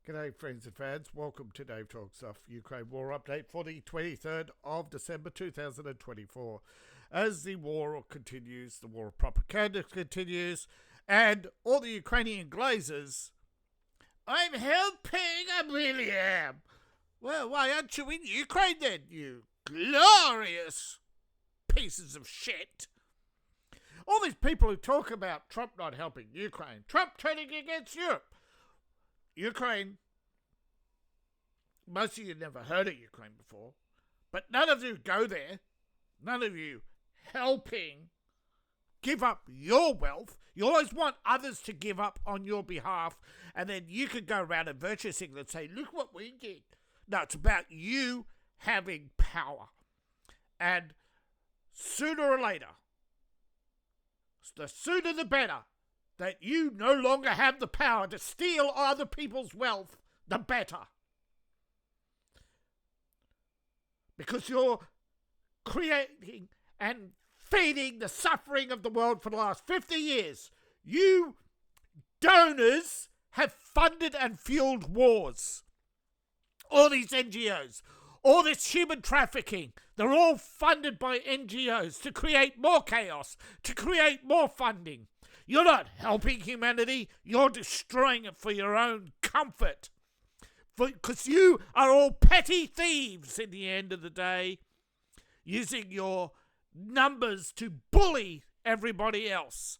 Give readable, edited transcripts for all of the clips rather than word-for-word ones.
G'day friends and fans, welcome to Dave Talks Stuff Ukraine War Update for the 23rd of December 2024. As the war continues, the war of propaganda continues, and all the Ukrainian glazers, I'm helping, I really am. Well, why aren't you in Ukraine then, you glorious pieces of shit? All these people who talk about Trump not helping Ukraine, Trump turning against Europe. Ukraine, most of you never heard of Ukraine before, but none of you go there, none of you helping give up your wealth. You always want others to give up on your behalf, and then you can go around and virtue signal and say, look what we did. No, it's about you having power. And sooner or later, the sooner the better, that you no longer have the power to steal other people's wealth, the better. Because you're creating and feeding the suffering of the world for the last 50 years. You donors have funded and fueled wars. All these NGOs, all this human trafficking, they're all funded by NGOs to create more chaos, to create more funding. You're not helping humanity, you're destroying it for your own comfort. Because you are all petty thieves in the end of the day, using your numbers to bully everybody else.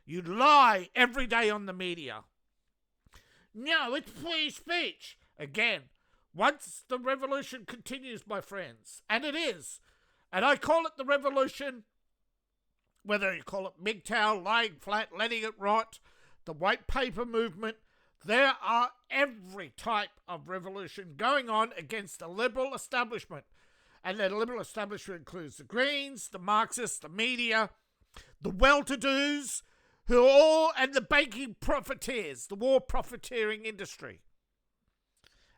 You lie every day on the media. No, it's free speech. Again, once the revolution continues, my friends, and it is, and I call it the revolution, whether you call it MGTOW, lying flat, letting it rot, the white paper movement, there are every type of revolution going on against the liberal establishment. And the liberal establishment includes the Greens, the Marxists, the media, the well-to-dos, who are all, and the banking profiteers, the war profiteering industry.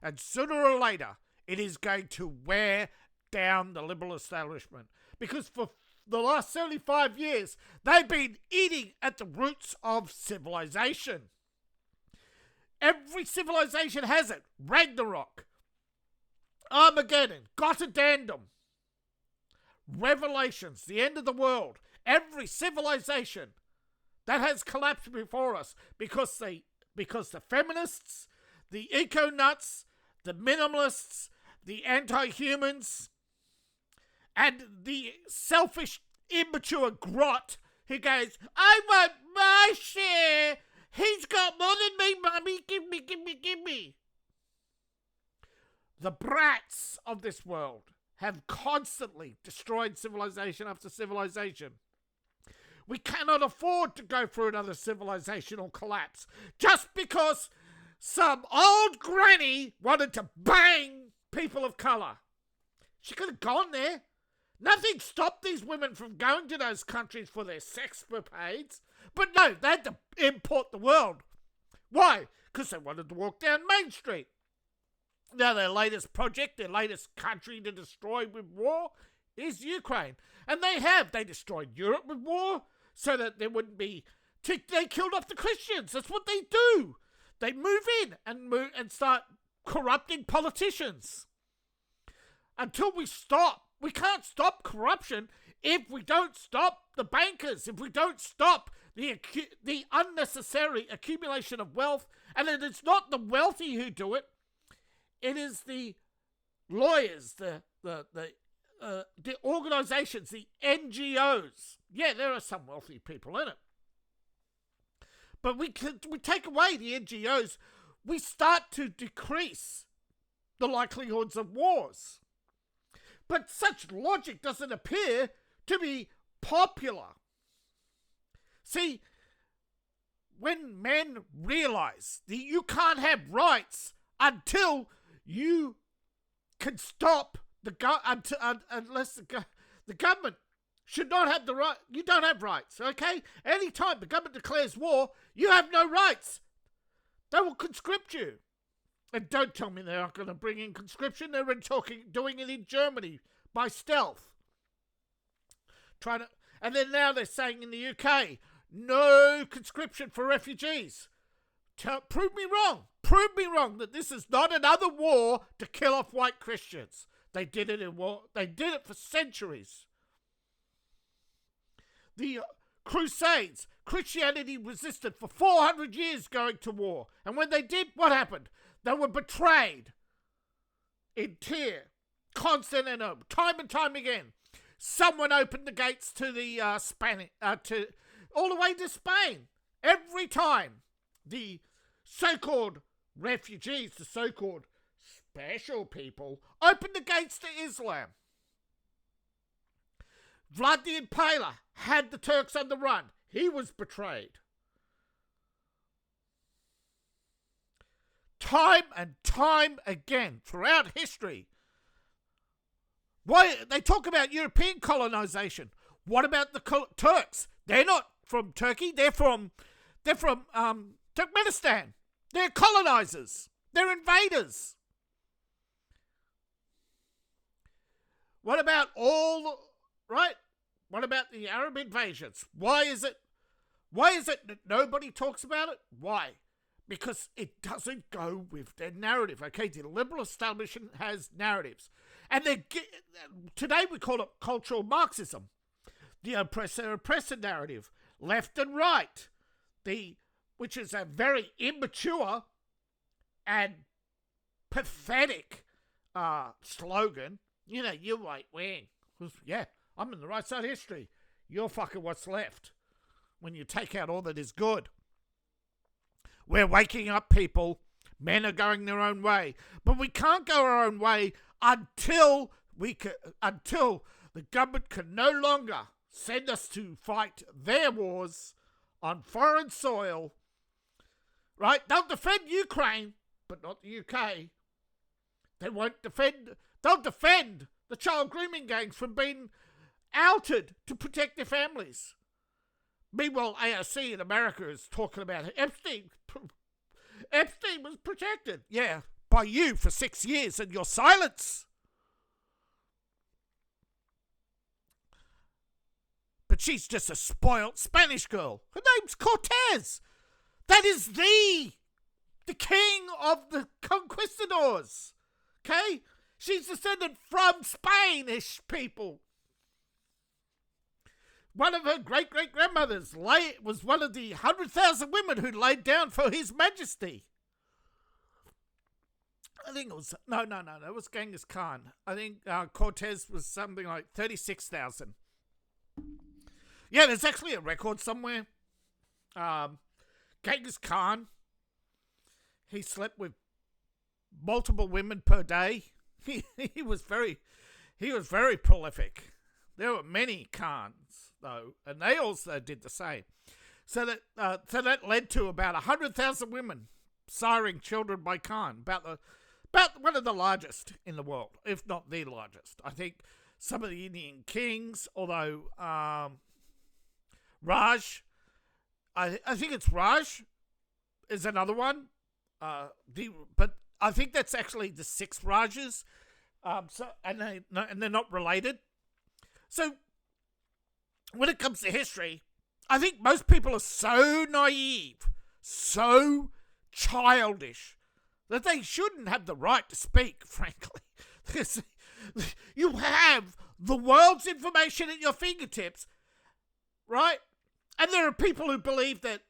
And sooner or later, it is going to wear down the liberal establishment. Because for the last 75 years, they've been eating at the roots of civilization. Every civilization has it. Ragnarok, Armageddon, Gotterdamdom, Revelations, the end of the world. Every civilization that has collapsed before us because the feminists, the eco-nuts, the minimalists, the anti-humans, and the selfish, immature grot who goes, I want my share. He's got more than me, mummy. Give me, give me, give me. The brats of this world have constantly destroyed civilization after civilization. We cannot afford to go through another civilizational collapse just because some old granny wanted to bang people of colour. She could have gone there. Nothing stopped these women from going to those countries for their sex escapades. But no, they had to import the world. Why? Because they wanted to walk down Main Street. Now their latest project, their latest country to destroy with war is Ukraine. And they have. They destroyed Europe with war so that there wouldn't be... They killed off the Christians. That's what they do. They move in and start corrupting politicians. Until we stop. We can't stop corruption if we don't stop the bankers, if we don't stop the unnecessary accumulation of wealth. And it is not the wealthy who do it. It is the lawyers, the organizations, the NGOs. Yeah, there are some wealthy people in it. But we take away the NGOs, we start to decrease the likelihoods of wars. But such logic doesn't appear to be popular. See, when men realize that you can't have rights until you can stop unless the government should not have the right. You don't have rights, okay? Anytime the government declares war, you have no rights. They will conscript you. And don't tell me they're not going to bring in conscription. They're doing it in Germany by stealth. And then now they're saying in the UK, no conscription for refugees. Prove me wrong. Prove me wrong that this is not another war to kill off white Christians. They did it in war. They did it for centuries. The Crusades, Christianity resisted for 400 years going to war. And when they did, what happened? They were betrayed in Tyre, Constantinople, time and time again. Someone opened the gates to the Spanish, all the way to Spain. Every time the so-called refugees, the so-called special people, opened the gates to Islam. Vlad the Impaler had the Turks on the run. He was betrayed. Time and time again throughout history. Why they talk about European colonization? What about the Turks? They're not from Turkey. They're from Turkmenistan. They're colonizers. They're invaders. What about What about the Arab invasions? Why is it that nobody talks about it? Why? Because it doesn't go with their narrative. Okay, the liberal establishment has narratives. And today we call it cultural Marxism. The oppressor narrative, left and right, which is a very immature and pathetic slogan. You know, you're right wing. Yeah, I'm in the right side of history. You're fucking what's left when you take out all that is good. We're waking up people. Men are going their own way. But we can't go our own way until the government can no longer send us to fight their wars on foreign soil. Right? They'll defend Ukraine, but not the UK. They'll defend the child grooming gangs from being outed to protect their families. Meanwhile, AOC in America is talking about Epstein. Epstein was protected, yeah, by you for 6 years and your silence. But she's just a spoilt Spanish girl. Her name's Cortez. That is the king of the conquistadors. Okay? She's descended from Spanish people. One of her great-great-grandmothers was one of the 100,000 women who laid down for His Majesty. I think it was... No, it was Genghis Khan. I think Cortez was something like 36,000. Yeah, there's actually a record somewhere. Genghis Khan, he slept with multiple women per day. He was very prolific. There were many Khans, though, and they also did the same. So that led to about 100,000 women siring children by Khan, about one of the largest in the world, if not the largest. I think some of the Indian kings, although Raj, I think it's Raj, is another one. But I think that's actually the 6 Rajas. And they're not related. So, when it comes to history, I think most people are so naive, so childish, that they shouldn't have the right to speak, frankly. You have the world's information at your fingertips, right? And there are people who believe that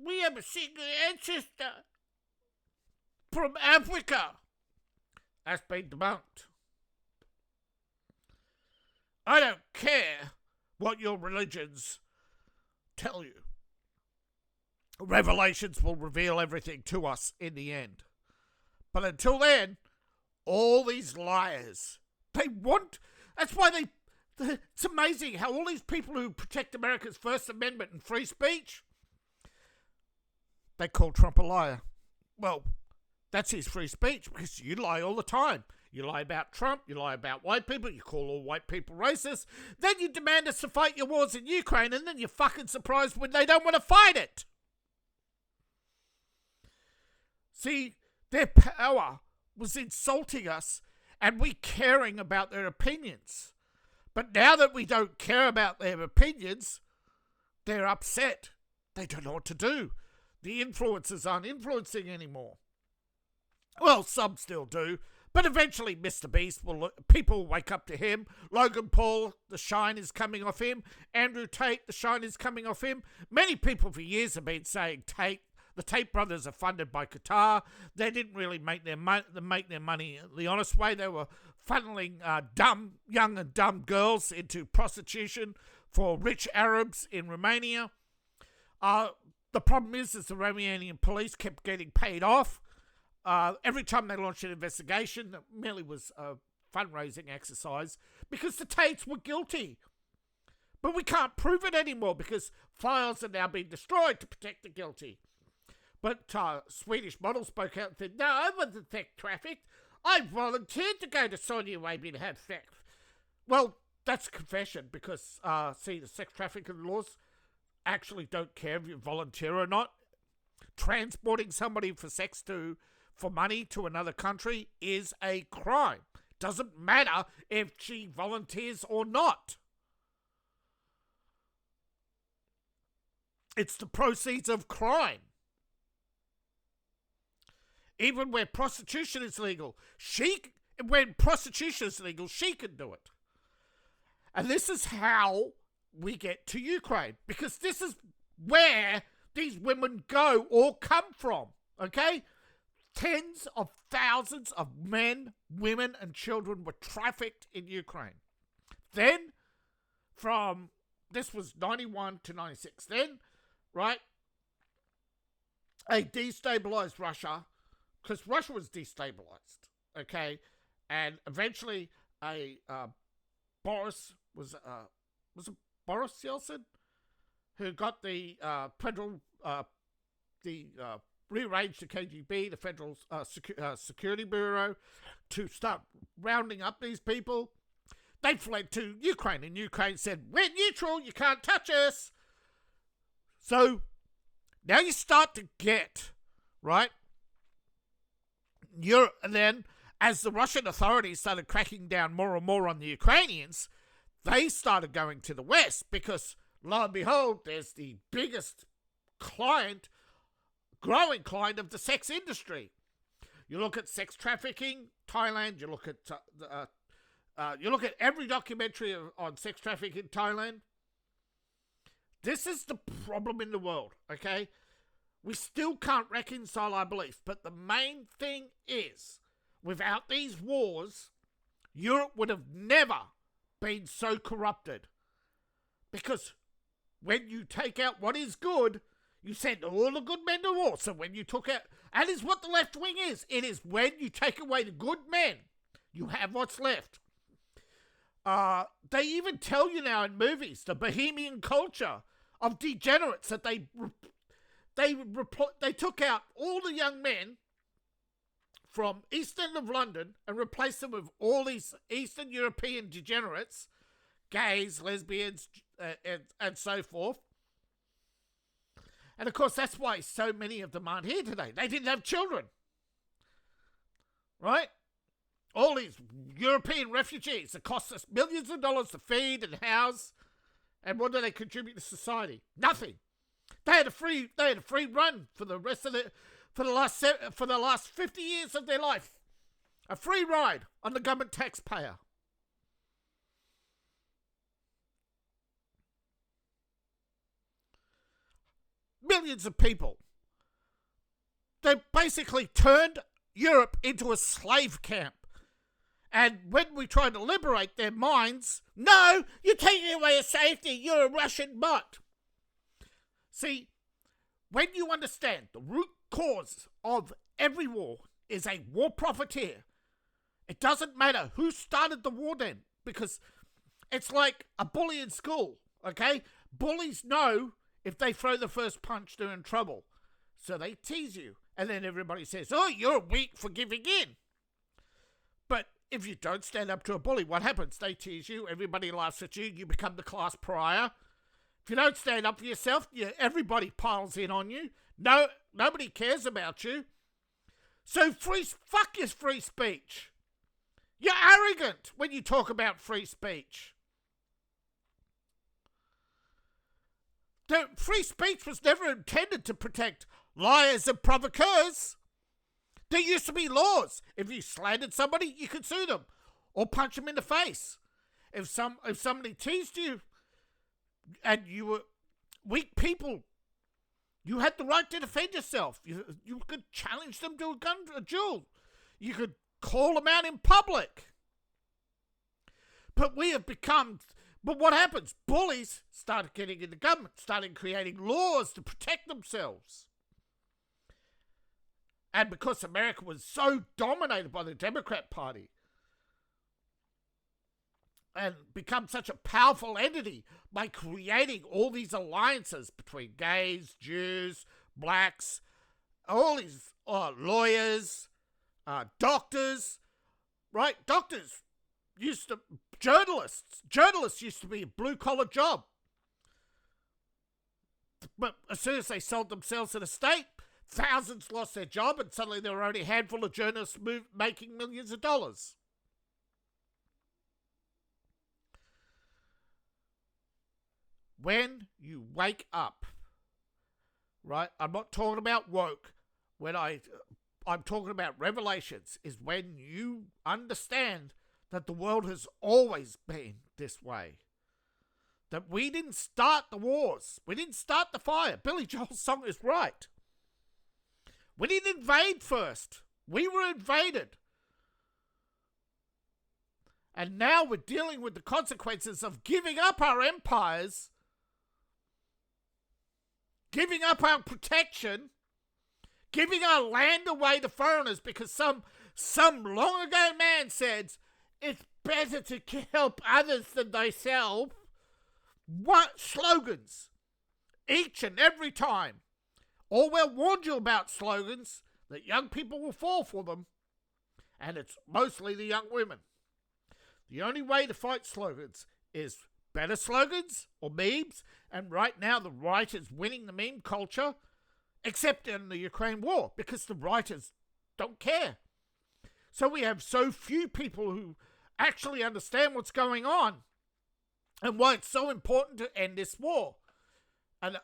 we have a single ancestor from Africa. That's been debunked. I don't care what your religions tell you. Revelations will reveal everything to us in the end. But until then, all these liars, that's why it's amazing how all these people who protect America's First Amendment and free speech, they call Trump a liar. Well, that's his free speech because you lie all the time. You lie about Trump, you lie about white people, you call all white people racist, then you demand us to fight your wars in Ukraine, and then you're fucking surprised when they don't want to fight it. See, their power was insulting us and we caring about their opinions. But now that we don't care about their opinions, they're upset. They don't know what to do. the influencers aren't influencing anymore. Well, some still do, but eventually Mr. Beast people will wake up to him. Logan Paul, the shine is coming off him. Andrew Tate, the shine is coming off him. Many people for years have been saying the Tate brothers are funded by Qatar. They didn't really make their money the honest way. They were funneling young and dumb girls into prostitution for rich Arabs in Romania. The problem is the Romanian police kept getting paid off. Every time they launched an investigation, that merely was a fundraising exercise because the Tates were guilty. But we can't prove it anymore because files are now being destroyed to protect the guilty. But Swedish model spoke out and said, no, I wasn't sex trafficked. I volunteered to go to Saudi Arabia to have sex. Well, that's confession because, the sex trafficking laws actually don't care if you volunteer or not. Transporting somebody for money to another country is a crime. Doesn't matter if she volunteers or not. It's the proceeds of crime. Even where prostitution is legal, she can do it. And this is how we get to Ukraine, because this is where these women go or come from, okay? Tens of thousands of men, women, and children were trafficked in Ukraine. Then, this was 91 to 96. Then, right, a destabilized Russia, because Russia was destabilized, okay? And eventually, Boris was it Boris Yeltsin who got the rearranged the KGB, the Federal Security Bureau, to start rounding up these people. They fled to Ukraine, and Ukraine said, we're neutral, you can't touch us. So now you start to get, right? And then, as the Russian authorities started cracking down more and more on the Ukrainians, they started going to the West because, lo and behold, there's the biggest growing client of the sex industry. You look at sex trafficking, Thailand. You look at every documentary on sex trafficking in Thailand. This is the problem in the world, okay? We still can't reconcile our beliefs, but the main thing is, without these wars, Europe would have never been so corrupted. Because when you take out what is good, you send all the good men to war. So when you took out, and is what the left wing is. It is when you take away the good men, you have what's left. They even tell you now in movies, the bohemian culture of degenerates, that they took out all the young men from East End of London and replaced them with all these Eastern European degenerates, gays, lesbians, and so forth. And of course, that's why so many of them aren't here today. They didn't have children. Right? All these European refugees that cost us millions of dollars to feed and house. And what do they contribute to society? Nothing. They had a free run for the last 50 years of their life. A free ride on the government taxpayer. Millions of people. They basically turned Europe into a slave camp. And when we try to liberate their minds, no, you're taking away a safety, you're a Russian bot. See, when you understand the root cause of every war is a war profiteer, it doesn't matter who started the war then, because it's like a bully in school, okay? Bullies know if they throw the first punch, they're in trouble. So they tease you, and then everybody says, oh, you're weak for giving in. But if you don't stand up to a bully, what happens? They tease you, everybody laughs at you, you become the class pariah. If you don't stand up for yourself, everybody piles in on you. Nobody cares about you. So fuck your free speech. You're arrogant when you talk about free speech. The free speech was never intended to protect liars and provocateurs. There used to be laws. If you slandered somebody, you could sue them or punch them in the face. If somebody teased you and you were weak people, you had the right to defend yourself. You could challenge them to a duel. You could call them out in public. But what happens? Bullies started getting into government, started creating laws to protect themselves. And because America was so dominated by the Democrat Party and become such a powerful entity by creating all these alliances between gays, Jews, blacks, all these lawyers, doctors, right? Journalists used to be a blue-collar job. But as soon as they sold themselves to the state, thousands lost their job, and suddenly there were only a handful of journalists making millions of dollars. When you wake up, right? I'm not talking about woke. I'm talking about revelations, is when you understand that the world has always been this way. That we didn't start the wars. We didn't start the fire. Billy Joel's song is right. We didn't invade first. We were invaded. And now we're dealing with the consequences of giving up our empires, giving up our protection, giving our land away to foreigners because some long ago man said, it's better to help others than thyself. What slogans? Each and every time. Orwell warned you about slogans, that young people will fall for them, and it's mostly the young women. The only way to fight slogans is better slogans or memes, and right now the right is winning the meme culture, except in the Ukraine war, because the writers don't care. So we have so few people who actually understand what's going on and why it's so important to end this war. And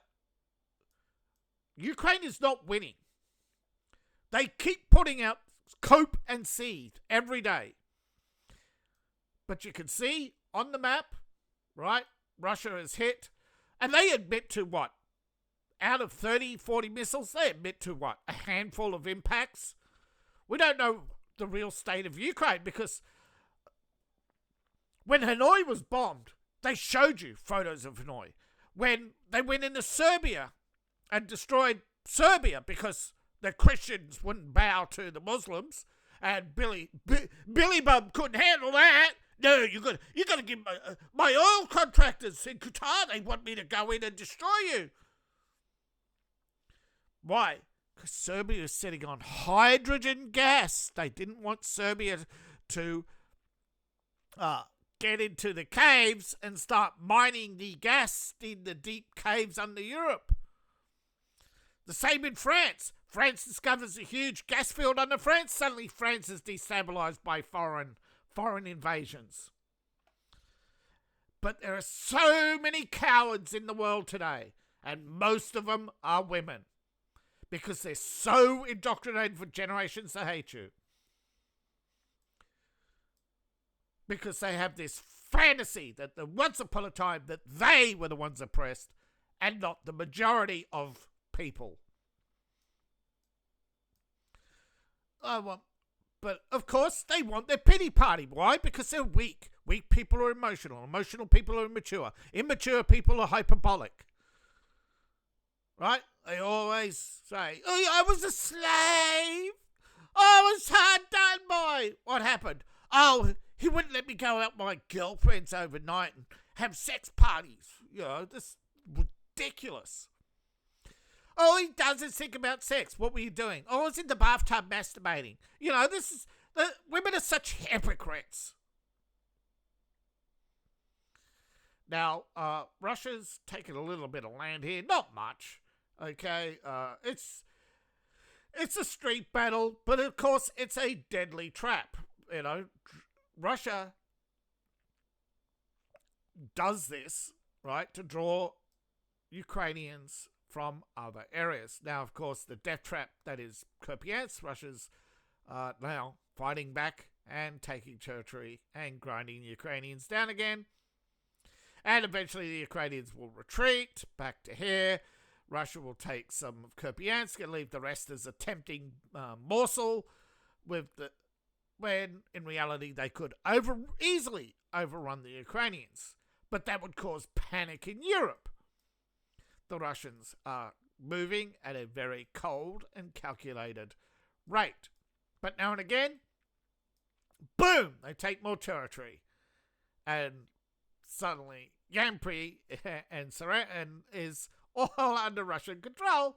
Ukraine is not winning. They keep putting out cope and seed every day. But you can see on the map, right, Russia is hit. And they admit to what? Out of 30, 40 missiles, they admit to what? A handful of impacts? We don't know the real state of Ukraine because when Hanoi was bombed, they showed you photos of Hanoi. When they went into Serbia and destroyed Serbia because the Christians wouldn't bow to the Muslims, and Billy Bum couldn't handle that. No, you got to give my oil contractors in Qatar. They want me to go in and destroy you. Why? Because Serbia is sitting on hydrogen gas. They didn't want Serbia to get into the caves and start mining the gas in the deep caves under Europe. The same in France. France discovers a huge gas field under France. Suddenly France is destabilized by foreign invasions. But there are so many cowards in the world today, and most of them are women, because they're so indoctrinated for generations to hate you. Because they have this fantasy that once upon a time that they were the ones oppressed and not the majority of people. But of course they want their pity party. Why? Because they're weak. Weak people are emotional. Emotional people are immature. Immature people are hyperbolic. Right? They always say, oh, I was a slave. I was hard done by. What happened? Oh, he wouldn't let me go out with my girlfriends overnight and have sex parties. You know, this is ridiculous. All he does is think about sex. What were you doing? Oh, I was in the bathtub masturbating. You know, women are such hypocrites. Now, Russia's taken a little bit of land here. Not much. Okay, it's a street battle, but of course it's a deadly trap. You know, Russia does this, right, to draw Ukrainians from other areas. Now, of course, the death trap that is Kupiansk, Russia's now fighting back and taking territory and grinding the Ukrainians down again. And eventually the Ukrainians will retreat back to here. Russia will take some of Kupiansk and leave the rest as a tempting morsel, when in reality they could easily overrun the Ukrainians. But that would cause panic in Europe. The Russians are moving at a very cold and calculated rate. But now and again, boom, they take more territory. And suddenly Yampri and Saran is all under Russian control.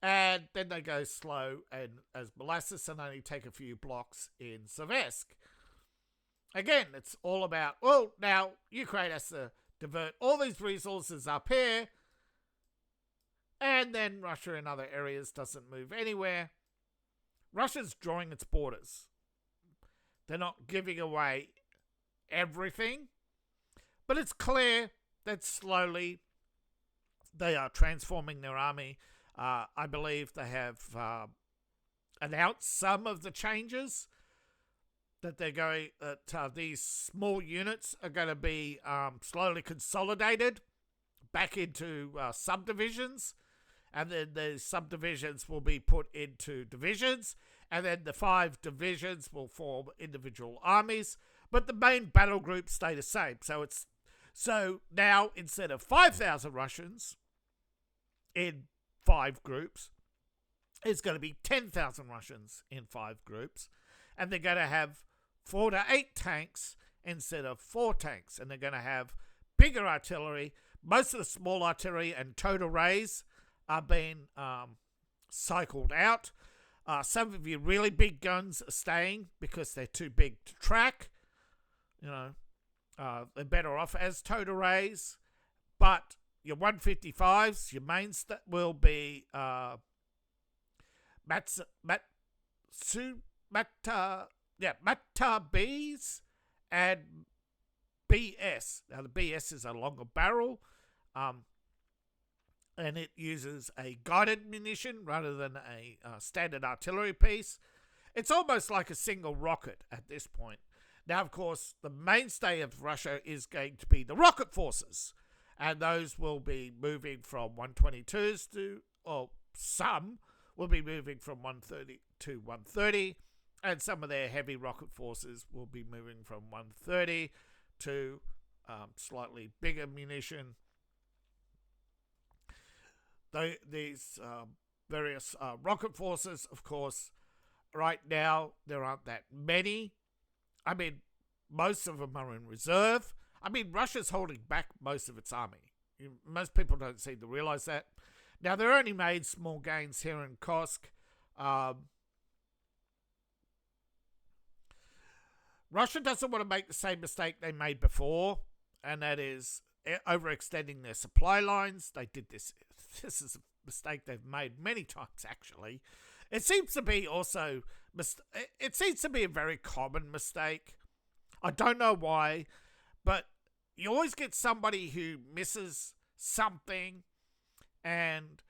And then they go slow and as molasses and only take a few blocks in Seversk. Again, it's all about, well, now Ukraine has to divert all these resources up here, and then Russia in other areas doesn't move anywhere. Russia's drawing its borders. They're not giving away everything, but it's clear that slowly they are transforming their army. I believe they have announced some of the changes that they're going. That these small units are going to be slowly consolidated back into subdivisions, and then the subdivisions will be put into divisions, and then the 5 divisions will form individual armies. But the main battle groups stay the same. So now instead of 5,000 Russians in 5 groups, it's going to be 10,000 Russians in 5 groups, and they're going to have 4 to 8 tanks instead of 4 tanks, and they're going to have bigger artillery. Most of the small artillery and total rays are being cycled out. Some of your really big guns are staying because they're too big to track. They're better off as total rays, but your 155s, your mains will be Mata Bs and BS. Now the BS is a longer barrel, and it uses a guided munition rather than a standard artillery piece. It's almost like a single rocket at this point. Now, of course, the mainstay of Russia is going to be the rocket forces, and those will be moving from 122s to, or some will be moving from 130 to 130, and some of their heavy rocket forces will be moving from 130 to slightly bigger munition. These various rocket forces, of course, right now there aren't that many. I mean, most of them are in reserve. I mean, Russia's holding back most of its army. Most people don't seem to realize that. Now, they're only made small gains here in Kursk. Russia doesn't want to make the same mistake they made before, and that is overextending their supply lines. They did this. This is a mistake they've made many times, actually. It seems to be also... It seems to be a very common mistake. I don't know why, but you always get somebody who misses something, and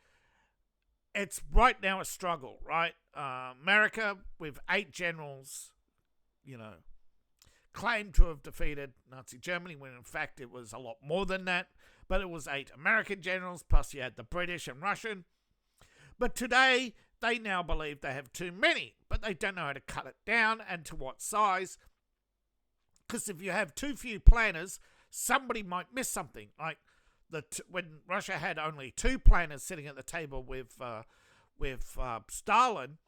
it's right now a struggle, right? America, with 8 generals, claimed to have defeated Nazi Germany, when in fact it was a lot more than that. But it was 8 American generals, plus you had the British and Russian. But today, they now believe they have too many, but they don't know how to cut it down and to what size. Because if you have too few planners, somebody might miss something. Like when Russia had only 2 planners sitting at the table with Stalin,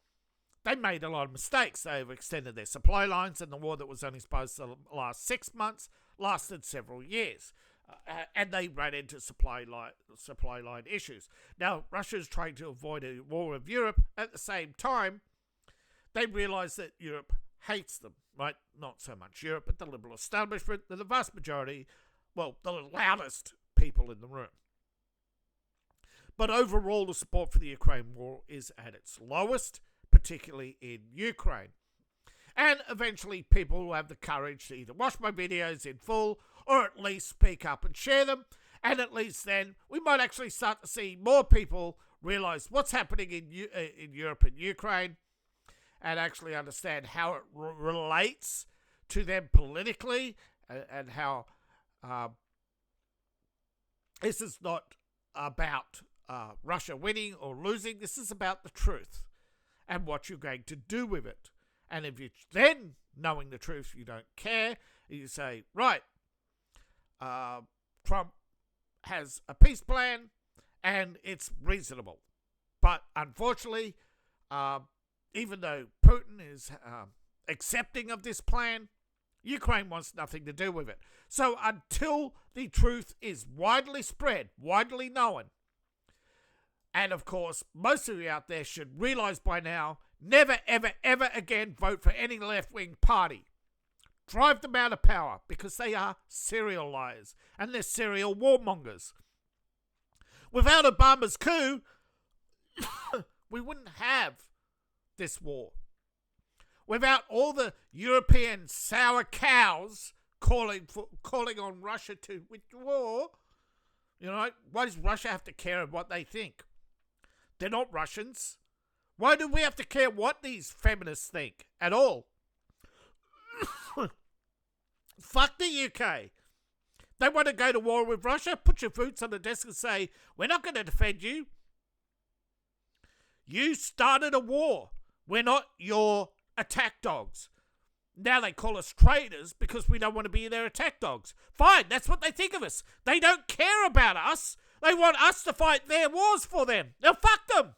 they made a lot of mistakes. They overextended their supply lines, and the war that was only supposed to last 6 months lasted several years. And they ran into supply line issues. Now, Russia is trying to avoid a war with Europe. At the same time, they realise that Europe hates them, right? Not so much Europe, but the liberal establishment, the vast majority, well, the loudest people in the room. But overall, the support for the Ukraine war is at its lowest, particularly in Ukraine. And eventually people will have the courage to either watch my videos in full or at least speak up and share them. And at least then we might actually start to see more people realise what's happening in Europe and Ukraine, and actually understand how it relates to them politically, and how this is not about Russia winning or losing. This is about the truth and what you're going to do with it. And if you then, knowing the truth, you don't care, you say, right, Trump has a peace plan and it's reasonable. But unfortunately, even though Putin is accepting of this plan, Ukraine wants nothing to do with it. So until the truth is widely spread, widely known, and of course, most of you out there should realise by now, never, ever, ever again vote for any left-wing party. Drive them out of power, because they are serial liars and they're serial warmongers. Without Obama's coup, we wouldn't have this war. Without all the European sour cows calling on Russia to withdraw, why does Russia have to care of what they think? They're not Russians. Why do we have to care what these feminists think at all? Fuck the UK. They want to go to war with Russia? Put your boots on the desk and say, we're not going to defend you. You started a war. We're not your attack dogs. Now they call us traitors because we don't want to be their attack dogs. Fine, that's what they think of us. They don't care about us. They want us to fight their wars for them. Now fuck them.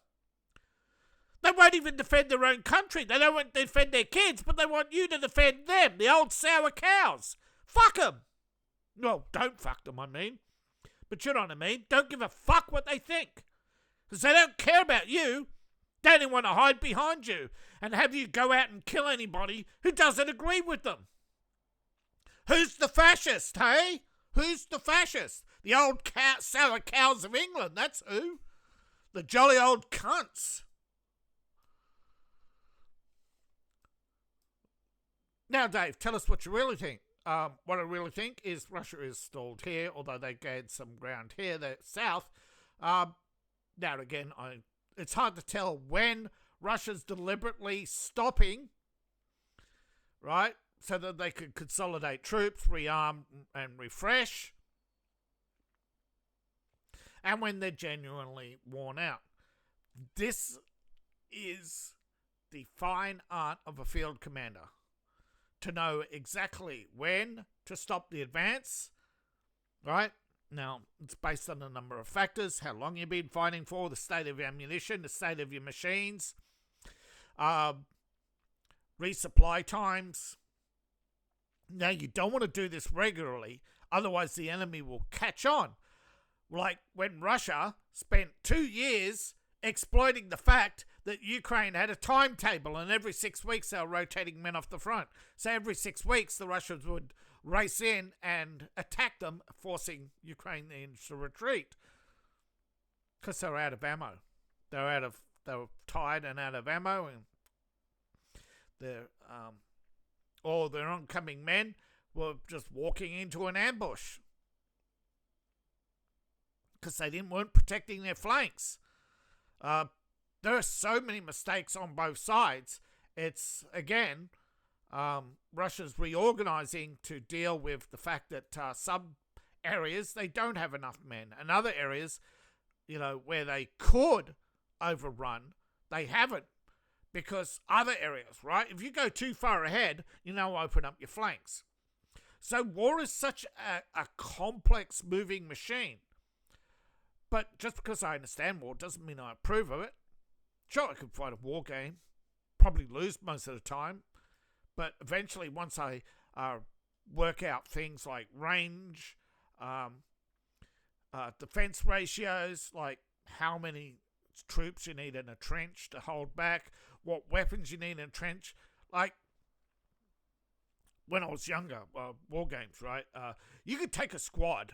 They won't even defend their own country. They don't want to defend their kids, but they want you to defend them, the old sour cows. Fuck them. No, don't fuck them, I mean. But you know what I mean. Don't give a fuck what they think. Because they don't care about you. They only want to hide behind you and have you go out and kill anybody who doesn't agree with them. Who's the fascist, hey? Who's the fascist? The old sour cows of England, that's who. The jolly old cunts. Now, Dave, tell us what you really think. What I really think is Russia is stalled here, although they gained some ground here, the south. Now, again, it's hard to tell when Russia's deliberately stopping, right, so that they could consolidate troops, rearm and refresh, and when they're genuinely worn out. This is the fine art of a field commander, to know exactly when to stop the advance, right? Now, it's based on a number of factors: how long you've been fighting for, the state of your ammunition, the state of your machines, resupply times. Now, you don't want to do this regularly, otherwise the enemy will catch on. Like when Russia spent 2 years exploiting the fact that Ukraine had a timetable, and every 6 weeks they were rotating men off the front. So every 6 weeks the Russians would race in and attack them, forcing Ukraine into retreat. Because they were out of ammo. They were tired and out of ammo, and all their oncoming men were just walking into an ambush. Because they weren't protecting their flanks. There are so many mistakes on both sides. It's, again, Russia's reorganizing to deal with the fact that some areas they don't have enough men, and other areas, where they could overrun, they haven't, because other areas, right? If you go too far ahead, open up your flanks. So war is such a complex moving machine. But just because I understand war doesn't mean I approve of it. Sure, I could fight a war game, probably lose most of the time, but eventually once I work out things like range, defense ratios, like how many troops you need in a trench to hold back, what weapons you need in a trench, like when I was younger, war games, right? You could take a squad,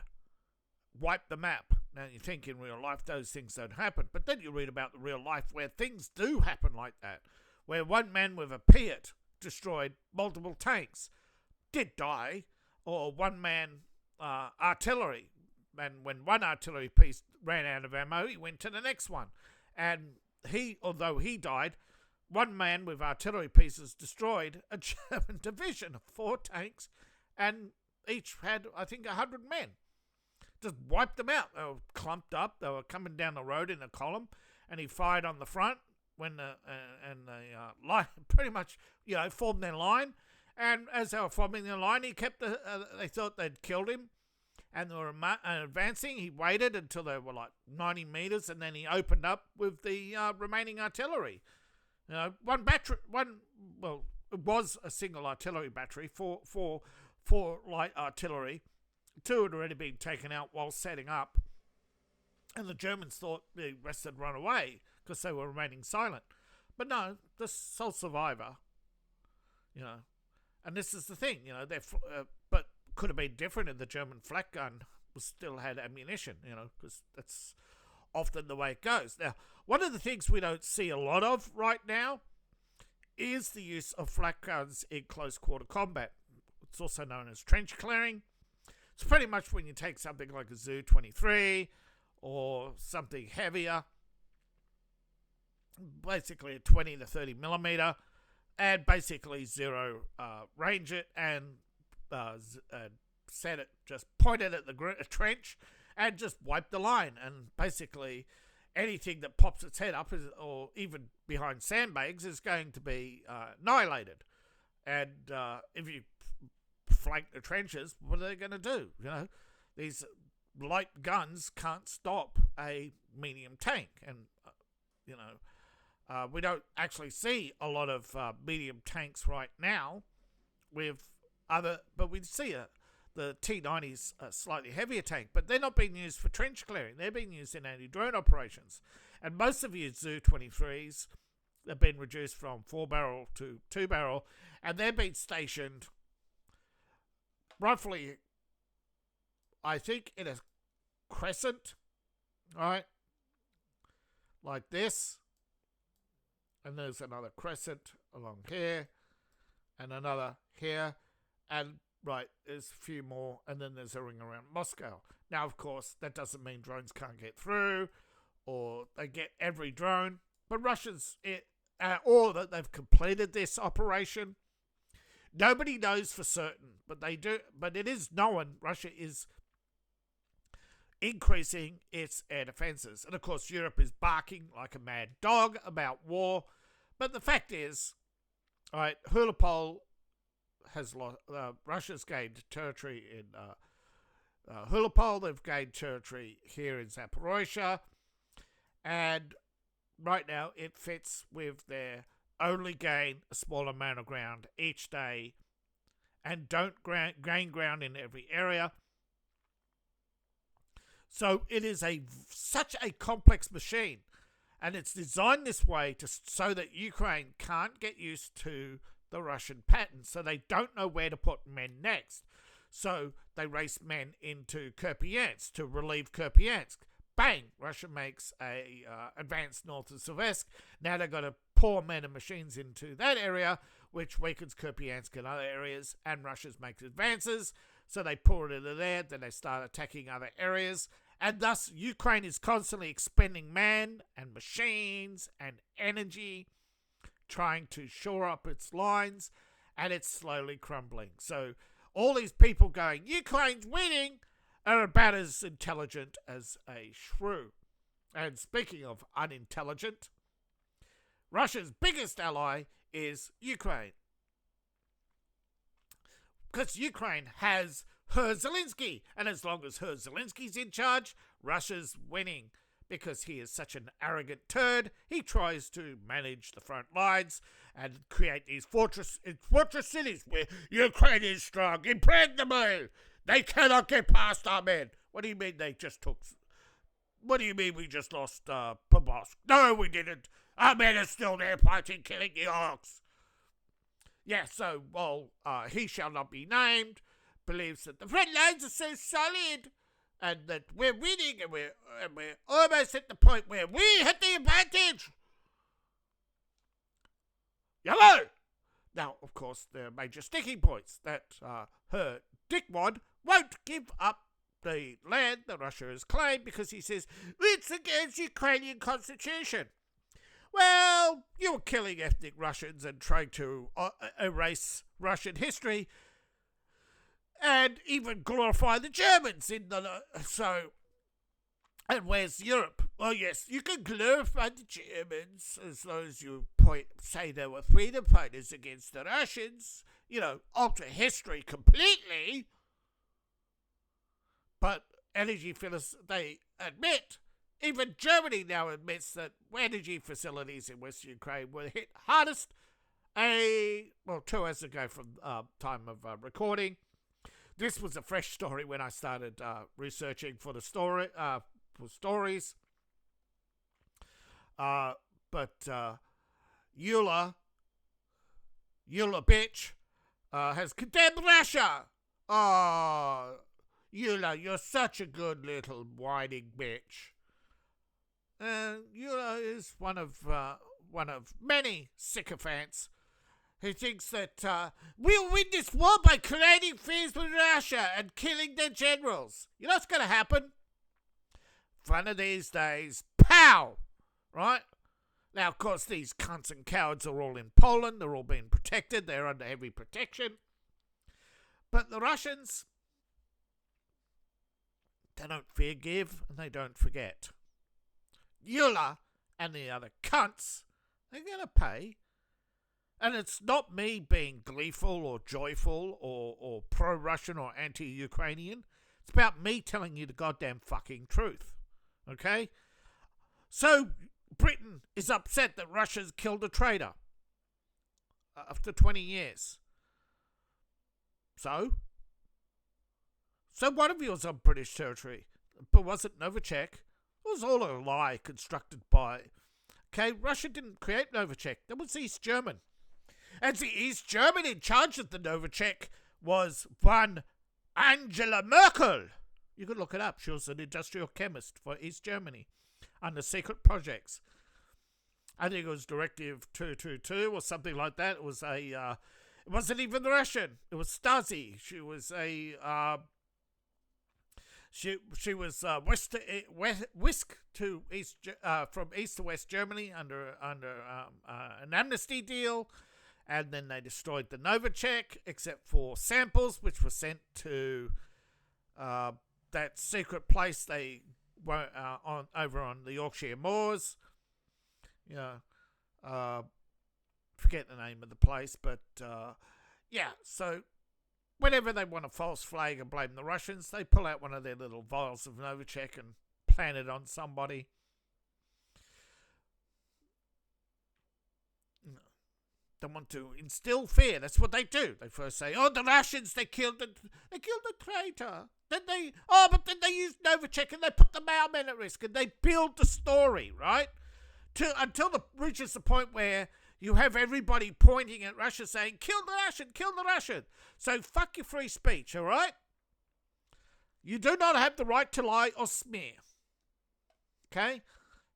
wipe the map. Now, you think in real life those things don't happen, but then you read about the real life where things do happen like that, where one man with a Piat destroyed multiple tanks, did die, or one man artillery when one artillery piece ran out of ammo, he went to the next one. And although he died, one man with artillery pieces destroyed a German division of 4 tanks, and each had, I think, 100 men. Just wiped them out. They were clumped up. They were coming down the road in a column, and he fired on the front when the line pretty much, formed their line. And as they were forming their line, he kept they thought they'd killed him, and they were advancing. He waited until they were like 90 meters, and then he opened up with the remaining artillery. One battery, it was a single artillery battery, four light artillery. 2 had already been taken out while setting up, and the Germans thought the rest had run away because they were remaining silent. But no, the sole survivor, and this is the thing, but could have been different if the German flak gun still had ammunition, because that's often the way it goes. Now, one of the things we don't see a lot of right now is the use of flak guns in close quarter combat. It's also known as trench clearing. It's pretty much when you take something like a Zu-23 or something heavier, basically a 20 to 30 millimeter, and basically zero range it and set it, just point it at the trench and just wipe the line. And basically anything that pops its head up or even behind sandbags is going to be annihilated. And if you flank the trenches, what are they going to do? These light guns can't stop a medium tank, and we don't actually see a lot of medium tanks right now but we see the T-90's a slightly heavier tank, but they're not being used for trench clearing. They're being used in anti-drone operations, and most of your Zu-23s have been reduced from 4-barrel to 2-barrel, and they're being stationed roughly, I think, in a crescent, right? Like this. And there's another crescent along here. And another here. And, right, there's a few more. And then there's a ring around Moscow. Now, of course, that doesn't mean drones can't get through. Or they get every drone. But Russians, or that they've completed this operation. Nobody knows for certain, but they do. But it is known Russia is increasing its air defenses, and of course Europe is barking like a mad dog about war. But the fact is, all right, Huliaipole has lost. Russia's gained territory in Huliaipole. They've gained territory here in Zaporozhye, and right now it fits with their only gain a small amount of ground each day and don't gain ground in every area. So it is such a complex machine, and it's designed this way so that Ukraine can't get used to the Russian pattern, so they don't know where to put men next. So they race men into Kupiansk to relieve Kupiansk. Bang! Russia makes a advance north of Silvesk. Now they've got to pour men and machines into that area, which weakens Kupiansk and other areas, and Russia makes advances. So they pour it into there, then they start attacking other areas. And thus, Ukraine is constantly expending men and machines and energy, trying to shore up its lines, and it's slowly crumbling. So all these people going, Ukraine's winning, are about as intelligent as a shrew. And speaking of unintelligent, Russia's biggest ally is Ukraine. Because Ukraine has her Zelensky, and as long as her Zelensky's in charge, Russia's winning. Because he is such an arrogant turd, he tries to manage the front lines and create these fortress cities where Ukraine is strong, impregnable. They cannot get past our men. What do you mean they just took... What do you mean we just lost Probosc? No, we didn't. Our men are still there fighting, killing the orcs. Yeah, so, he shall not be named, believes that the front lines are so solid and that we're winning and we're almost at the point where we have the advantage. Yellow! Now, of course, there are major sticking points that her dickwad won't give up the land that Russia has claimed because he says it's against Ukrainian constitution. Well, you were killing ethnic Russians and trying to erase Russian history and even glorify the Germans in the and where's Europe? Oh yes, you can glorify the Germans as long as you say they were freedom fighters against the Russians. Alter history completely. But energy they admit, even Germany now admits that energy facilities in West Ukraine were hit hardest 2 hours ago from time of recording. This was a fresh story when I started researching for the story for stories. But Yulia bitch has condemned Russia. Oh, Yulia, you're such a good little whining bitch. Yulia is one of many sycophants who thinks that we'll win this war by creating fears with Russia and killing their generals. You know what's going to happen? One of these days, pow! Right? Now, of course, these cunts and cowards are all in Poland. They're all being protected. They're under heavy protection. But the Russians, they don't forgive and they don't forget. Yulia and the other cunts, they're going to pay. And it's not me being gleeful or joyful or pro-Russian or anti-Ukrainian. It's about me telling you the goddamn fucking truth. Okay? So, Britain is upset that Russia's killed a traitor after 20 years. So one of you was on British territory, but was it Novichok? It was all a lie constructed by... Okay, Russia didn't create Novichok. That was East German. And the East German in charge of the Novichok was one Angela Merkel. You could look it up. She was an industrial chemist for East Germany under secret projects. I think it was Directive 222 or something like that. It was it wasn't even Russian. It was Stasi. She was she was whisked to from East to West Germany under an amnesty deal, and then they destroyed the Novichok except for samples which were sent to that secret place they were over on the Yorkshire Moors. Forget the name of the place, but so whenever they want a false flag and blame the Russians, they pull out one of their little vials of Novichok and plant it on somebody. They want to instill fear. That's what they do. They first say, "Oh, the Russians, they killed the traitor." Then they use Novichok and they put the mailmen at risk and they build the story, right? Until it reaches the point where you have everybody pointing at Russia saying, "Kill the Russian, kill the Russian." So fuck your free speech, all right? You do not have the right to lie or smear. Okay?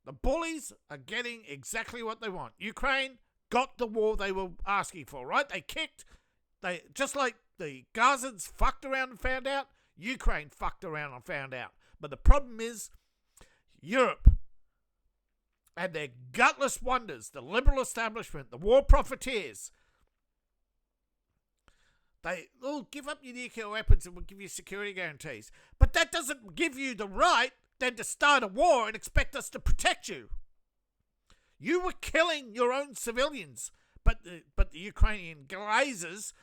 The bullies are getting exactly what they want. Ukraine got the war they were asking for, right? They just like the Gazans fucked around and found out, Ukraine fucked around and found out. But the problem is Europe and their gutless wonders, the liberal establishment, the war profiteers, they will give up your nuclear weapons and will give you security guarantees. But that doesn't give you the right then to start a war and expect us to protect you. You were killing your own civilians, but the Ukrainian glazers,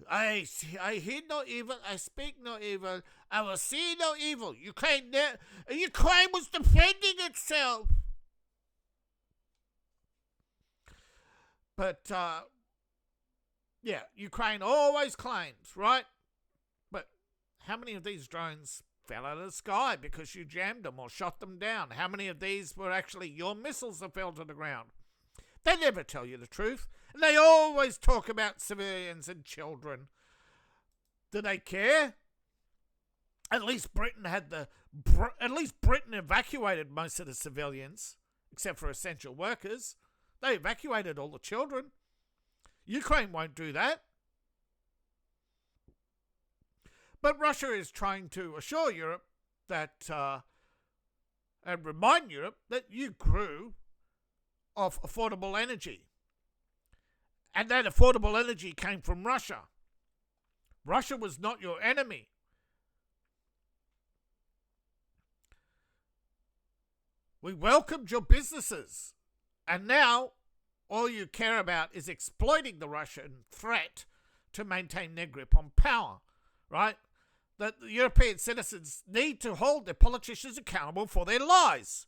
I hear no evil, I speak no evil, I will see no evil. Ukraine was defending itself. But, Ukraine always claims, right? But how many of these drones fell out of the sky because you jammed them or shot them down? How many of these were actually your missiles that fell to the ground? They never tell you the truth. And they always talk about civilians and children. Do they care? At least Britain evacuated most of the civilians, except for essential workers. They evacuated all the children. Ukraine won't do that. But Russia is trying to assure Europe that and remind Europe that you grew off affordable energy. And that affordable energy came from Russia. Russia was not your enemy. We welcomed your businesses. And now all you care about is exploiting the Russian threat to maintain their grip on power, right? That the European citizens need to hold their politicians accountable for their lies.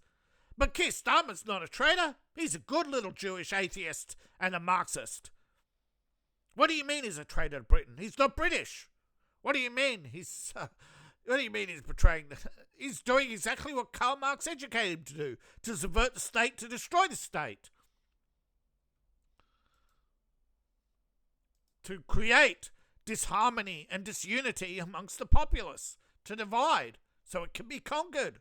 But Keir Starmer's not a traitor. He's a good little Jewish atheist and a Marxist. What do you mean he's a traitor to Britain? He's not British. What do you mean he's betraying? He's doing exactly what Karl Marx educated him to do, to subvert the state, to destroy the state. To create disharmony and disunity amongst the populace, to divide so it can be conquered.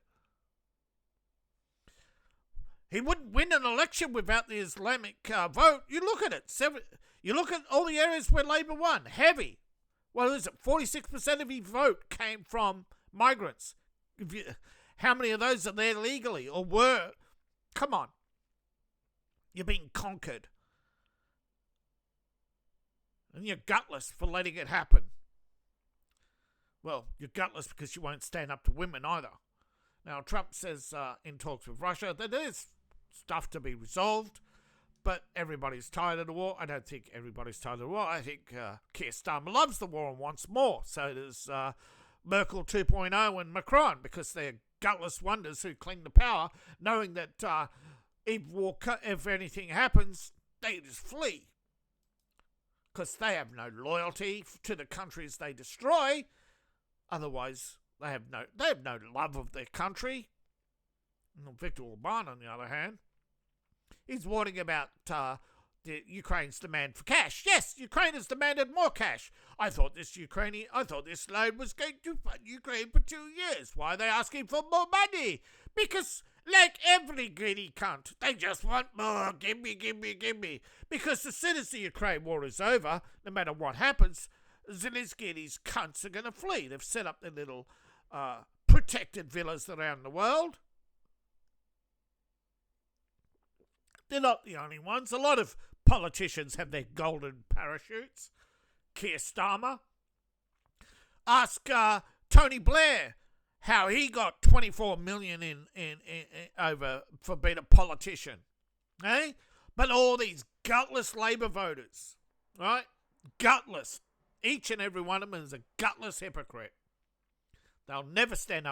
He wouldn't win an election without the Islamic vote. You look at it. You look at all the areas where Labour won. Heavy. Well, is it 46% of his vote came from migrants? How many of those are there legally or were? Come on. You're being conquered. And you're gutless for letting it happen. Well, you're gutless because you won't stand up to women either. Now, Trump says in talks with Russia that there's stuff to be resolved, but everybody's tired of the war. I don't think everybody's tired of the war. I think Keir Starmer loves the war and wants more. So does Merkel 2.0 and Macron, because they're gutless wonders who cling to power, knowing that if anything happens, they just flee. Because they have no loyalty to the countries they destroy. Otherwise, they have no love of their country. Viktor Orban, on the other hand, he's warning about the Ukraine's demand for cash. Yes, Ukraine has demanded more cash. I thought this loan was going to fund Ukraine for 2 years. Why are they asking for more money? Because, like every greedy cunt, they just want more. Give me. Because as soon as the Ukraine war is over, no matter what happens, Zelensky and his cunts are going to flee. They've set up their little protected villas around the world. They're not the only ones. A lot of politicians have their golden parachutes. Keir Starmer. Ask Tony Blair how he got 24 million in over for being a politician. Eh? But all these gutless Labour voters, right? Gutless. Each and every one of them is a gutless hypocrite. They'll never stand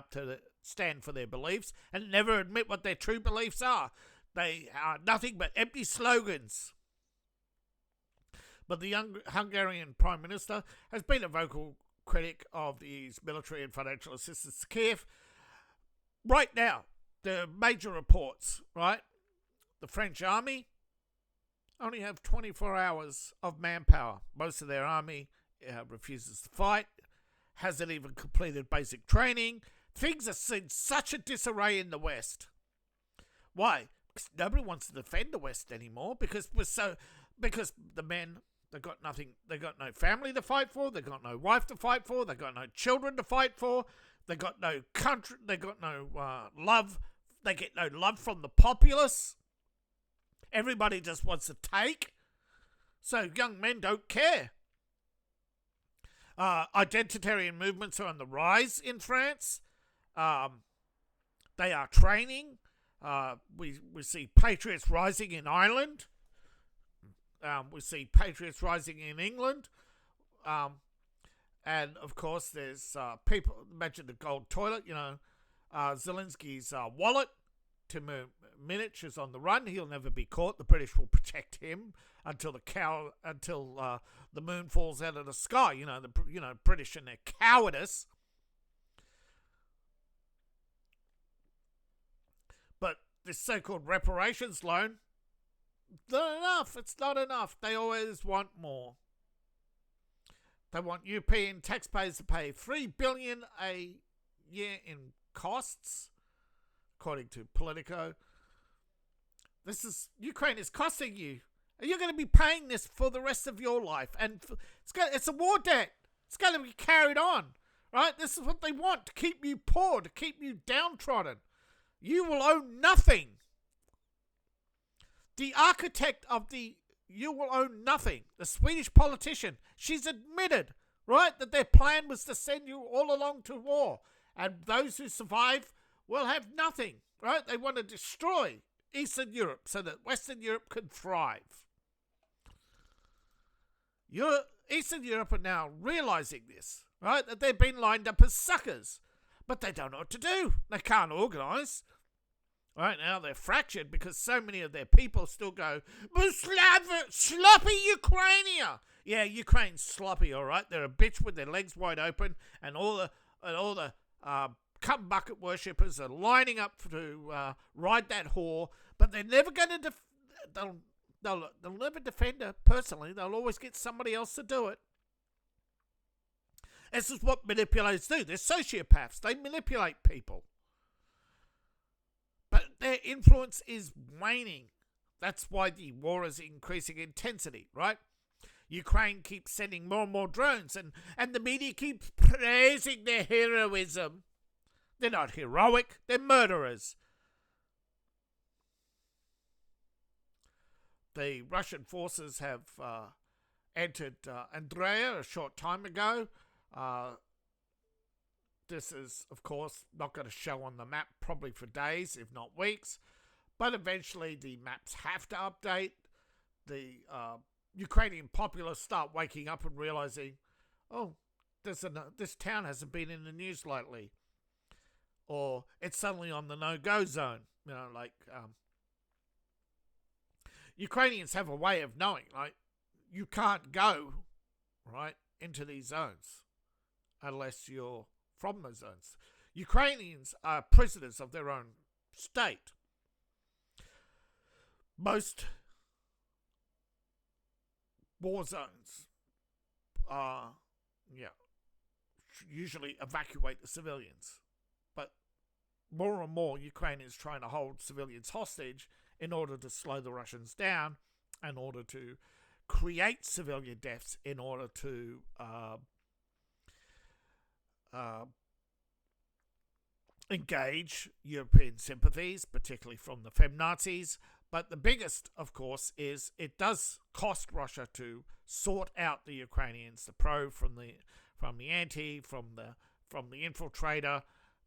for their beliefs and never admit what their true beliefs are. They are nothing but empty slogans. But the young Hungarian Prime Minister has been a vocal critic of these military and financial assistance to Kiev. Right now, the major reports, right? The French army only have 24 hours of manpower. Most of their army refuses to fight, hasn't even completed basic training. Things are in such a disarray in the West. Why? Because nobody wants to defend the West anymore because the men, they've got nothing, they've got no family to fight for, they've got no wife to fight for, they've got no children to fight for, they've got no country, they've got no love, they get no love from the populace. Everybody just wants to take. So young men don't care. Identitarian movements are on the rise in France. They are training. We see patriots rising in Ireland. We see patriots rising in England. And, of course, there's people, imagine the gold toilet, Zelensky's wallet. Tim Minich's on the run. He'll never be caught. The British will protect him until the moon falls out of the sky. The British and their cowardice. But this so-called reparations loan, not enough. It's not enough. They always want more. They want European taxpayers to pay $3 billion a year in costs, according to Politico. Ukraine is costing you. And you're going to be paying this for the rest of your life. And it's a war debt. It's going to be carried on. Right? This is what they want, to keep you poor, to keep you downtrodden. You will own nothing. The architect of the you will own nothing, the Swedish politician, she's admitted, right, that their plan was to send you all along to war. And those who survive will have nothing, right? They want to destroy Eastern Europe so that Western Europe can thrive. Eastern Europe are now realising this, right? That they've been lined up as suckers. But they don't know what to do. They can't organise. Right now they're fractured because so many of their people still go, sloppy Ukrainia. Yeah, Ukraine's sloppy, all right. They're a bitch with their legs wide open, and all the cum bucket worshippers are lining up to ride that whore. But they're never going to they'll never defend her personally. They'll always get somebody else to do it. This is what manipulators do. They're sociopaths. They manipulate people. But their influence is waning. That's why the war is increasing intensity, right? Ukraine keeps sending more and more drones, and the media keeps praising their heroism. They're not heroic, they're murderers. The Russian forces have entered Andrea a short time ago. This is, of course, not going to show on the map probably for days, if not weeks. But eventually the maps have to update. The Ukrainian populace start waking up and realising, oh, this town hasn't been in the news lately. Or it's suddenly on the no-go zone. You know, like, Ukrainians have a way of knowing, like, you can't go, right, into these zones unless you're from those zones. Ukrainians are prisoners of their own state. Most war zones usually evacuate the civilians. But more and more Ukraine is trying to hold civilians hostage in order to slow the Russians down, in order to create civilian deaths, in order to engage European sympathies, particularly from the feminazis. But the biggest, of course, is it does cost Russia to sort out the Ukrainians, the pro from the anti, from the infiltrator,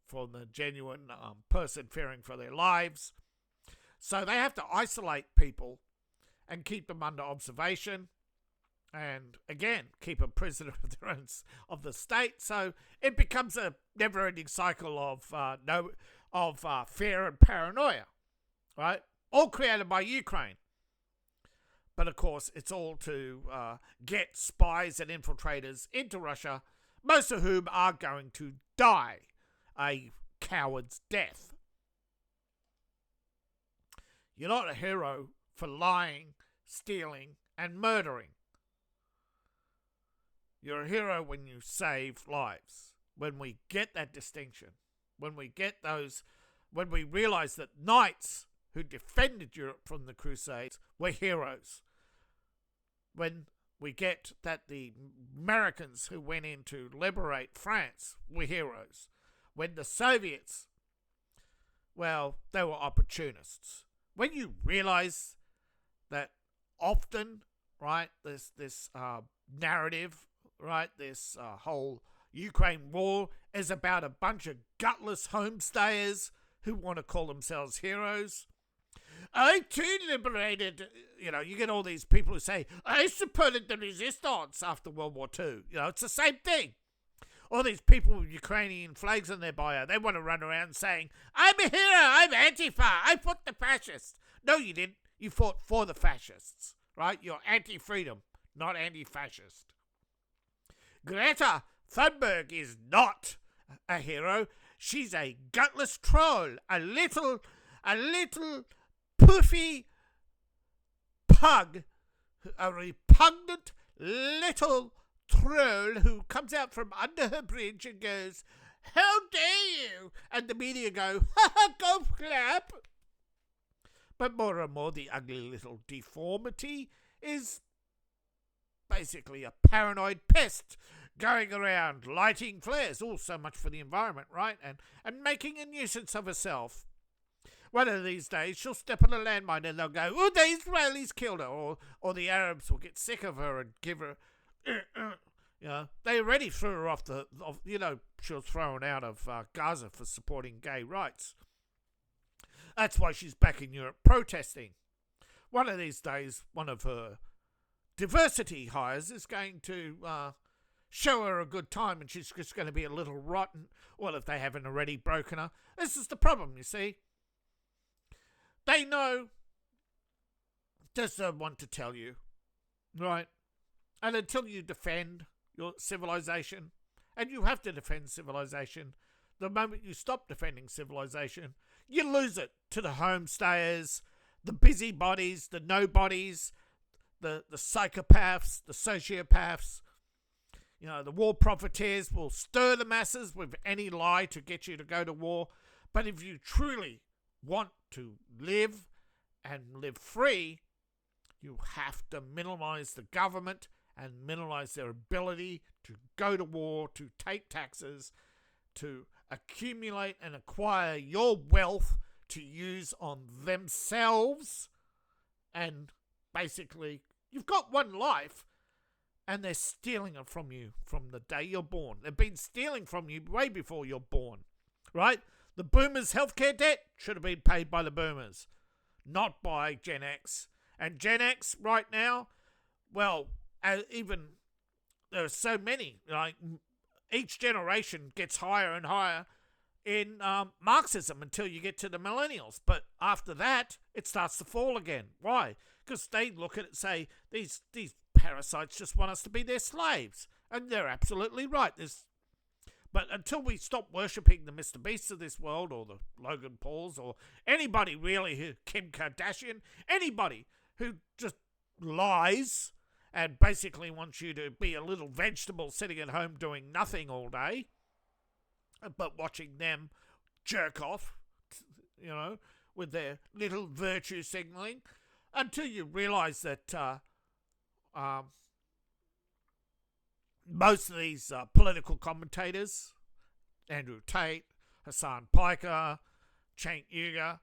from the genuine person fearing for their lives. So they have to isolate people and keep them under observation. And again, keep a prisoner of their own, of the state. So it becomes a never-ending cycle of fear and paranoia, right? All created by Ukraine. But of course, it's all to get spies and infiltrators into Russia, most of whom are going to die a coward's death. You're not a hero for lying, stealing, and murdering. You're a hero when you save lives. When we get that distinction, when we realise that knights who defended Europe from the Crusades were heroes. When we get that the Americans who went in to liberate France were heroes. When the Soviets, well, they were opportunists. When you realise that often, right, this narrative, right, this whole Ukraine war is about a bunch of gutless homestayers who want to call themselves heroes. I too liberated, you get all these people who say, I supported the resistance after World War II. It's the same thing. All these people with Ukrainian flags on their bio, they want to run around saying, I'm a hero, I'm Antifa, I fought the fascists. No, you didn't. You fought for the fascists, right? You're anti-freedom, not anti-fascist. Greta Thunberg is not a hero. She's a gutless troll, a little poofy pug, a repugnant little troll who comes out from under her bridge and goes, how dare you? And the media go, ha ha, go clap. But more and more, the ugly little deformity is basically a paranoid pest going around lighting flares, all so much for the environment, right? And making a nuisance of herself. One of these days, she'll step on a landmine and they'll go, oh, the Israelis killed her. Or the Arabs will get sick of her and give her, they already threw her off she was thrown out of Gaza for supporting gay rights. That's why she's back in Europe protesting. One of these days, one of her diversity hires is going to show her a good time, and she's just going to be a little rotten. Well, if they haven't already broken her. This is the problem, you see. They know, just don't want to tell you, right? And until you defend your civilization, and you have to defend civilization, the moment you stop defending civilization, you lose it to the homestayers, the busybodies, the nobodies, the psychopaths, the sociopaths. The war profiteers will stir the masses with any lie to get you to go to war. But if you truly want to live and live free, you have to minimize the government and minimize their ability to go to war, to take taxes, to accumulate and acquire your wealth to use on themselves. And basically, you've got one life, and they're stealing it from you from the day you're born. They've been stealing from you way before you're born, right? The boomers' healthcare debt should have been paid by the boomers, not by Gen X. And Gen X right now, well, even there are so many, each generation gets higher and higher in Marxism until you get to the millennials. But after that, it starts to fall again. Why? Because they look at it and say, these parasites just want us to be their slaves. And they're absolutely right. But until we stop worshipping the Mr. Beasts of this world, or the Logan Pauls, or anybody really, Kim Kardashian, anybody who just lies and basically wants you to be a little vegetable sitting at home doing nothing all day, but watching them jerk off, with their little virtue signaling, until you realise that most of these political commentators, Andrew Tate, Hassan Piker, Cenk Uygur,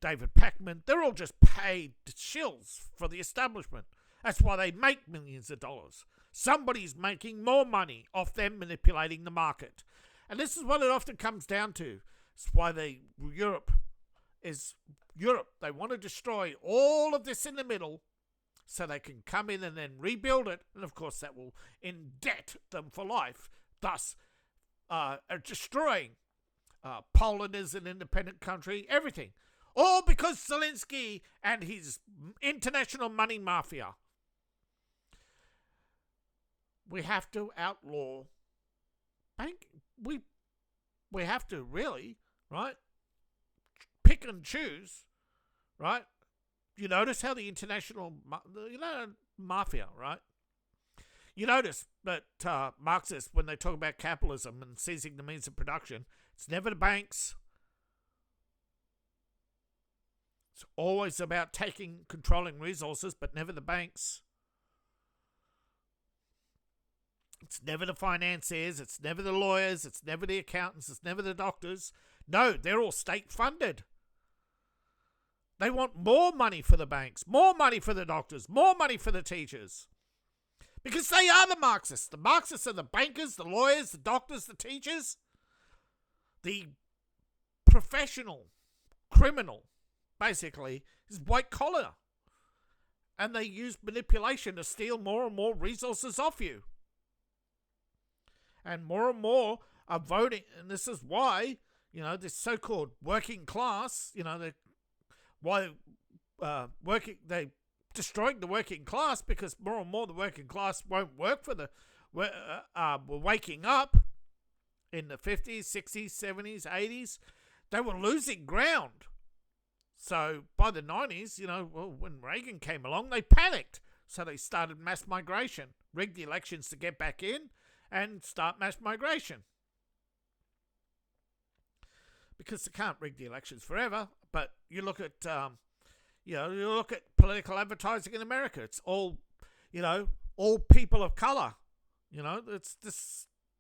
David Pakman, they're all just paid shills for the establishment. That's why they make millions of dollars. Somebody's making more money off them manipulating the market. And this is what it often comes down to. It's why Europe. They want to destroy all of this in the middle so they can come in and then rebuild it. And of course that will indebt them for life, thus destroying Poland as an independent country, everything. All because Zelensky and his international money mafia. We have to outlaw banking. We have to really, right, pick and choose, right? You notice how the international, mafia, right? You notice that Marxists, when they talk about capitalism and seizing the means of production, it's never the banks. It's always about controlling resources, but never the banks. It's never the financiers, it's never the lawyers, it's never the accountants, it's never the doctors. No, they're all state-funded. They want more money for the banks, more money for the doctors, more money for the teachers. Because they are the Marxists. The Marxists are the bankers, the lawyers, the doctors, the teachers. The professional criminal, basically, is white-collar. And they use manipulation to steal more and more resources off you. And more are voting, and this is why, this so-called working class, they destroying the working class, because more and more the working class won't work for were waking up in the 50s, 60s, 70s, 80s. They were losing ground. So by the 90s, when Reagan came along, they panicked. So they started mass migration, rigged the elections to get back in, and start mass migration. Because they can't rig the elections forever. But you look at, you look at political advertising in America. It's all, all people of colour. You know, it's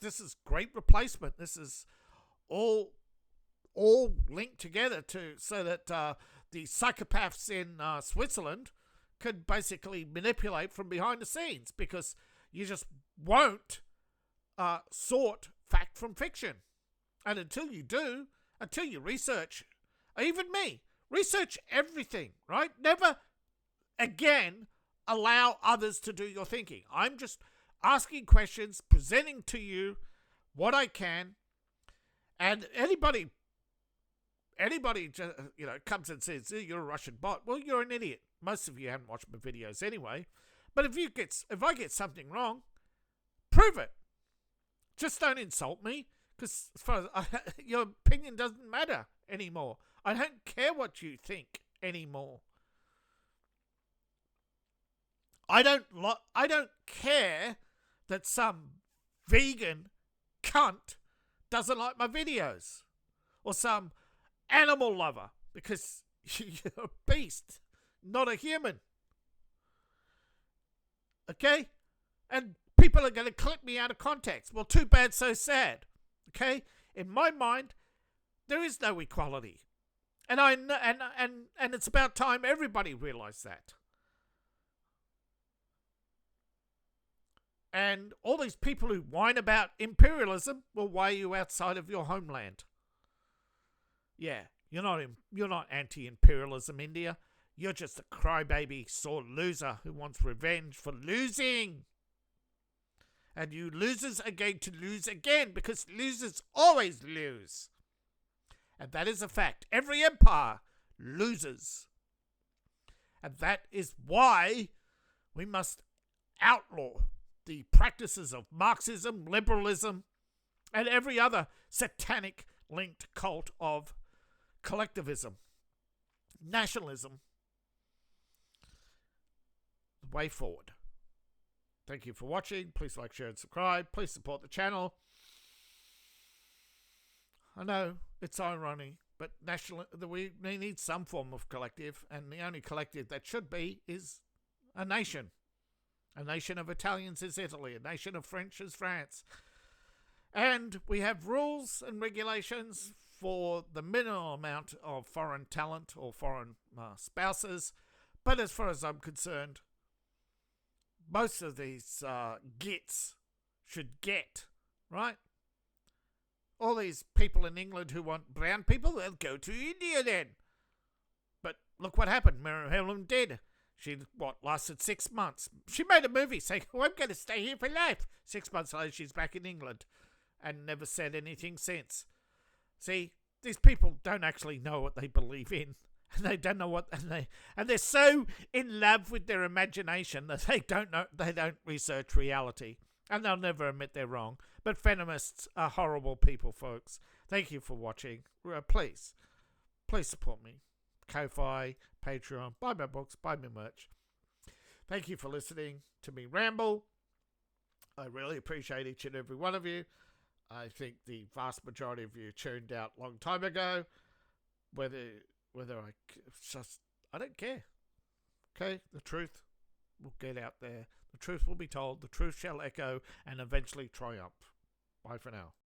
this is great replacement. This is all linked together so that the psychopaths in Switzerland could basically manipulate from behind the scenes, because you just won't sort fact from fiction. And until you do, until you research, even me, research everything, right? Never again allow others to do your thinking. I'm just asking questions, presenting to you what I can, and anybody comes and says, you're a Russian bot. Well, you're an idiot. Most of you haven't watched my videos anyway. But if I get something wrong, prove it. Just don't insult me, because as far as your opinion doesn't matter anymore. I don't care what you think anymore. I don't care that some vegan cunt doesn't like my videos, or some animal lover, because you're a beast, not a human. Okay? And people are going to clip me out of context. Well, too bad, so sad. Okay? In my mind, there is no equality. And I know, and it's about time everybody realized that. And all these people who whine about imperialism will weigh you outside of your homeland. Yeah, you're not anti-imperialism, India. You're just a crybaby sore loser who wants revenge for losing. And you losers are going to lose again, because losers always lose. And that is a fact. Every empire loses. And that is why we must outlaw the practices of Marxism, liberalism, and every other satanic linked cult of collectivism, nationalism. The way forward. Thank you for watching. Please like, share, and subscribe. Please support the channel. I know it's irony, but we need some form of collective, and the only collective that should be is a nation. A nation of Italians is Italy. A nation of French is France. And we have rules and regulations for the minimal amount of foreign talent or foreign spouses. But as far as I'm concerned, most of these gits should get, right? All these people in England who want brown people, they'll go to India then. But look what happened. Mary Helen did. She, lasted 6 months. She made a movie saying, I'm going to stay here for life. 6 months later, she's back in England and never said anything since. See, these people don't actually know what they believe in. And they don't know what, and they're so in love with their imagination that they don't research reality. And they'll never admit they're wrong. But feminists are horrible people, folks. Thank you for watching. Please support me. Ko-Fi, Patreon, buy my books, buy my merch. Thank you for listening to me ramble. I really appreciate each and every one of you. I think the vast majority of you tuned out a long time ago. Whether I don't care. Okay, the truth will get out there. The truth will be told. The truth shall echo and eventually triumph. Bye for now.